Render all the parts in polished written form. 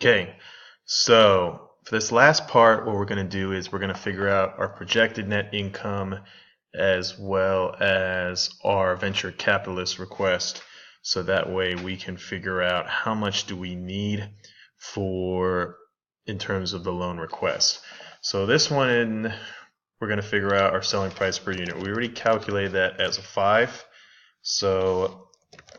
Okay, so for this last part, what we're going to do is we're going to figure out our projected net income as well as our venture capitalist request. So that way we can figure out how much do we need for in terms of the loan request. So this one, we're going to figure out our selling price per unit. We already calculated that as a 5, so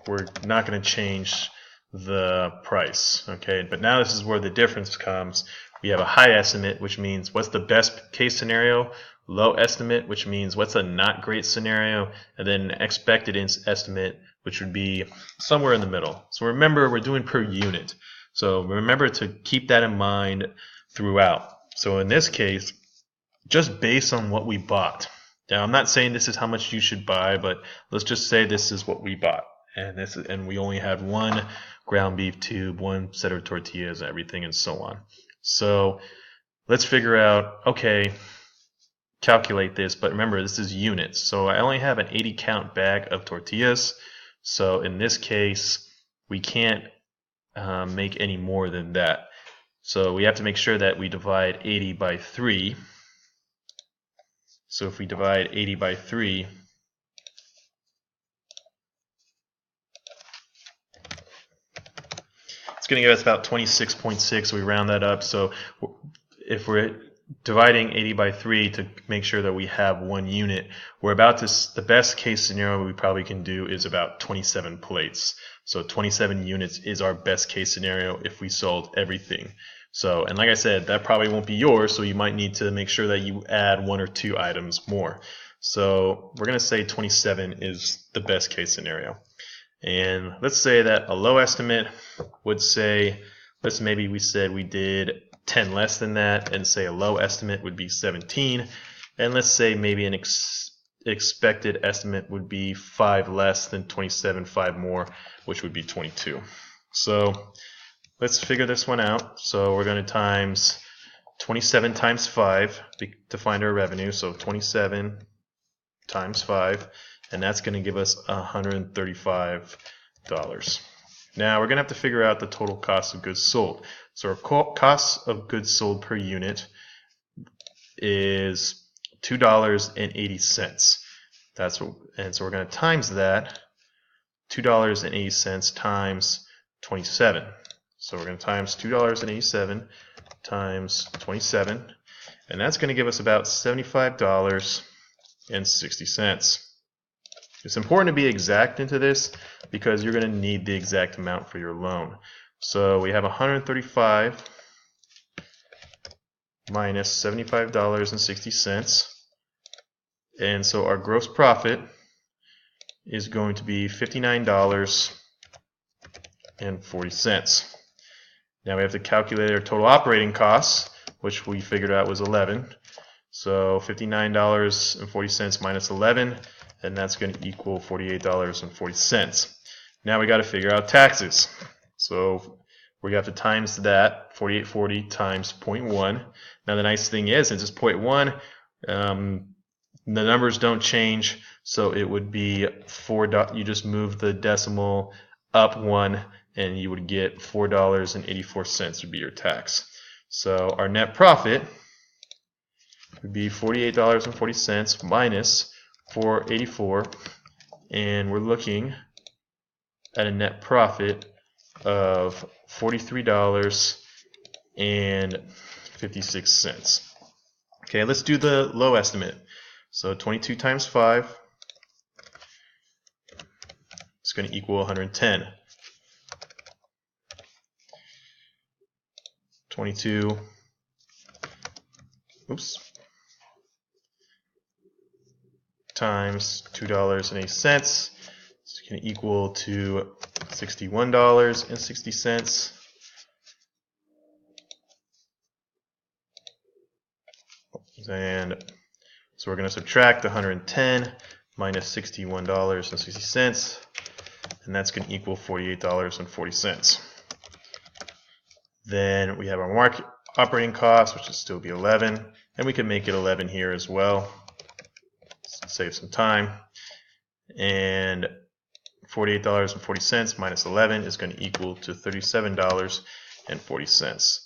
we're not going to change the price, okay? But now this is where the difference comes. We have a high estimate, which means what's the best case scenario, low estimate, which means what's a not great scenario, and then expected estimate, which would be somewhere in the middle. So remember, we're doing per unit. So remember to keep that in mind throughout. So in this case, just based on what we bought. Now, I'm not saying this is how much you should buy, but let's just say this is what we bought. And we only had one ground beef tube, one set of tortillas, everything, and so on. So let's figure out, okay, calculate this, but remember, this is units. So I only have an 80 count bag of tortillas. So in this case, we can't make any more than that. So we have to make sure that we divide 80 by 3. So if we divide 80 by 3, it's going to give us about 26.6. We round that up. So if we're dividing 80 by 3 to make sure that we have 1 unit, we're about to, the best case scenario we probably can do is about 27 plates. So 27 units is our best case scenario if we sold everything. So, and like I said, that probably won't be yours, so you might need to make sure that you add 1 or 2 items more. So we're going to say 27 is the best case scenario. And let's say that a low estimate would say, maybe we said we did 10 less than that, and say a low estimate would be 17. And let's say maybe an expected estimate would be 5 less than 27, 5 more, which would be 22. So let's figure this one out. So we're going to times 27 times 5 to find our revenue. So 27 times 5, and that's going to give us $135. Now we're going to have to figure out the total cost of goods sold. So our cost of goods sold per unit is $2.80. And so we're going to times that, $2.80 times 27. So we're going to times $2.87 times 27, and that's going to give us about $75.60. It's important to be exact into this because you're going to need the exact amount for your loan. So we have 135 minus $75.60, and so our gross profit is going to be $59.40. Now we have to calculate our total operating costs, which we figured out was 11. So $59.40 minus 11, and that's going to equal $48.40. Now we got to figure out taxes. So we have to times that, 4840 times 0.1. Now the nice thing is, since it's 0.1, the numbers don't change, so it would be you just move the decimal up 1, and you would get $4.84 would be your tax. So our net profit would be $48.40 minus $4.84, and we're looking at a net profit of $43.56. Okay, let's do the low estimate. So 22 times 5 is going to equal 110. 22 times $2.80 is going to equal to $61.60. And so we're going to subtract 110 minus $61.60, and that's going to equal $48.40. Then we have our market operating cost, which would still be 11, and we can make it 11 here as well, save some time. And $48.40 minus 11 is going to equal to $37.80. $3.40.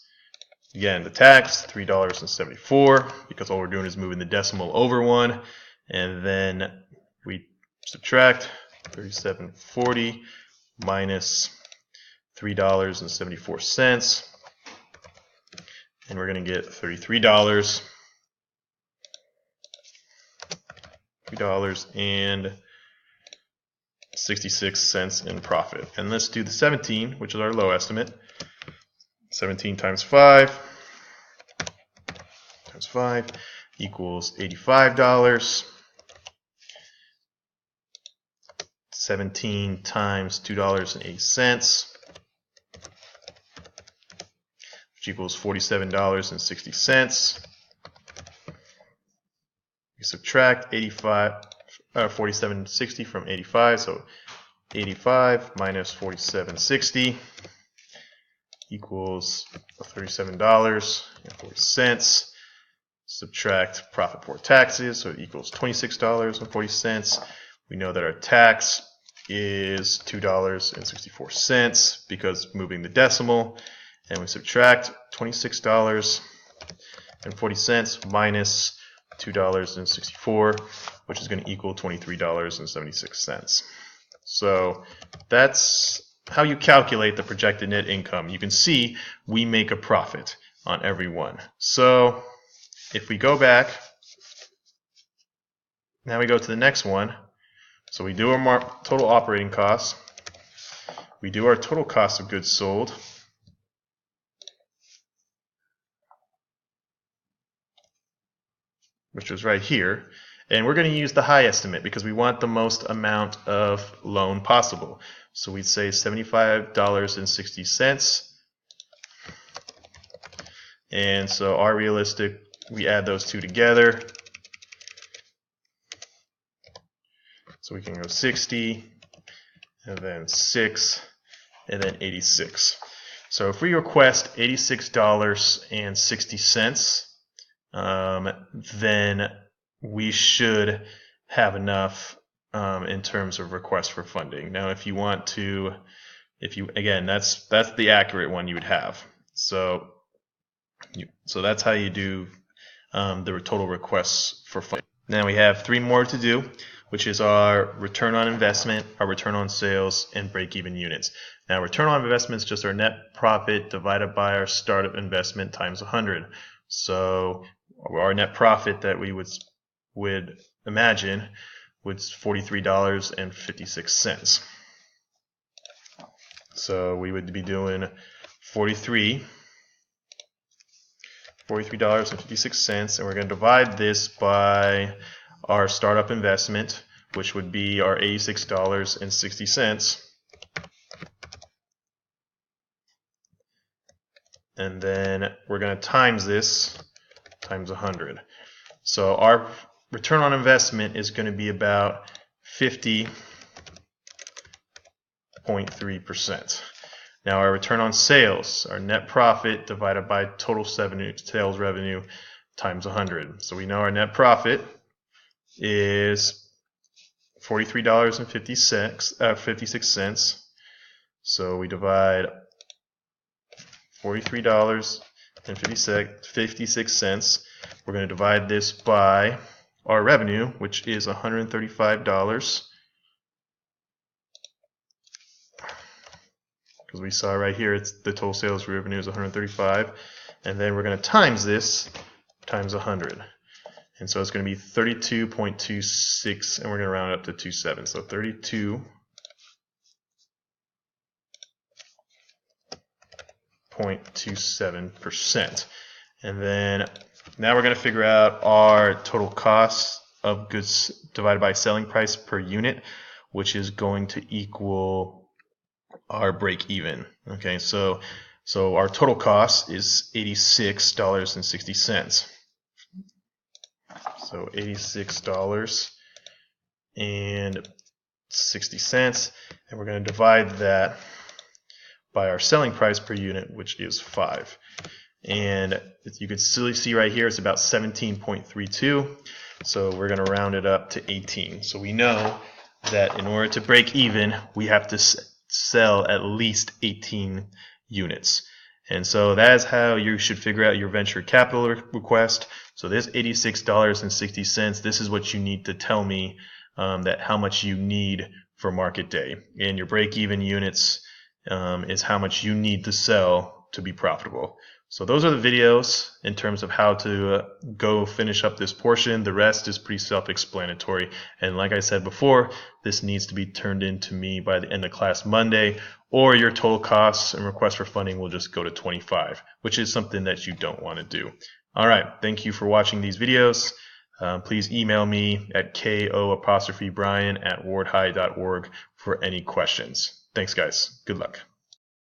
Again, the tax, $3.74, because all we're doing is moving the decimal over one. And then we subtract 37.40 minus $3.74. And we're going to get $3.66 in profit. And let's do the 17, which is our low estimate. 17 times 5 equals $85. 17 times $2.80, which equals $47.60. We subtract 47.60 from 85, so 85 minus 47.60 equals $37.40. Subtract profit before taxes, so it equals $26.40. We know that our tax is $2.64 because moving the decimal, and we subtract $26.40 minus $2.64, which is going to equal $23.76. So that's how you calculate the projected net income. You can see we make a profit on every one. So if we go back, now we go to the next one. So we do our total operating costs. We do our total cost of goods sold. Which was right here. And we're going to use the high estimate because we want the most amount of loan possible. So we'd say $75.60. And so our realistic, we add those two together. So we can go 60, and then 6, and then 86. So if we request $86.60, then we should have enough in terms of request for funding. Now, if you want to, again, that's the accurate one you would have. So that's how you do the total requests for funding. Now we have 3 more to do, which is our return on investment, our return on sales, and break-even units. Now, return on investment is just our net profit divided by our startup investment times 100. So our net profit that we would imagine was $43.56. So we would be doing $43.56, and we're going to divide this by our startup investment, which would be our $86.60. And then we're going to times this times 100. So our return on investment is going to be about 50.3%. Now our return on sales, our net profit divided by total sales revenue times 100. So we know our net profit is $43.56. So we divide $43.56. We're going to divide this by our revenue, which is $135. Because we saw right here, it's the total sales revenue is $135, and then we're going to times this times 100, and so it's going to be 32.26, and we're going to round up to 27. So 32.27%, and then now we're going to figure out our total cost of goods divided by selling price per unit, which is going to equal our break even. Okay, so our total cost is $86.60. So $86.60, and we're going to divide that by our selling price per unit, which is 5. And you can still see right here it's about 17.32. So we're going to round it up to 18. So we know that in order to break even, we have to sell at least 18 units. And so that is how you should figure out your venture capital request. So this $86.60, this is what you need to tell me that how much you need for market day. And your break-even units is how much you need to sell to be profitable. So those are the videos in terms of how to go finish up this portion. The rest is pretty self-explanatory. And like I said before, this needs to be turned in to me by the end of class Monday, or your total costs and request for funding will just go to 25, which is something that you don't want to do. All right, thank you for watching these videos. Please email me at ko''brian@wardhigh.org for any questions. Thanks, guys. Good luck.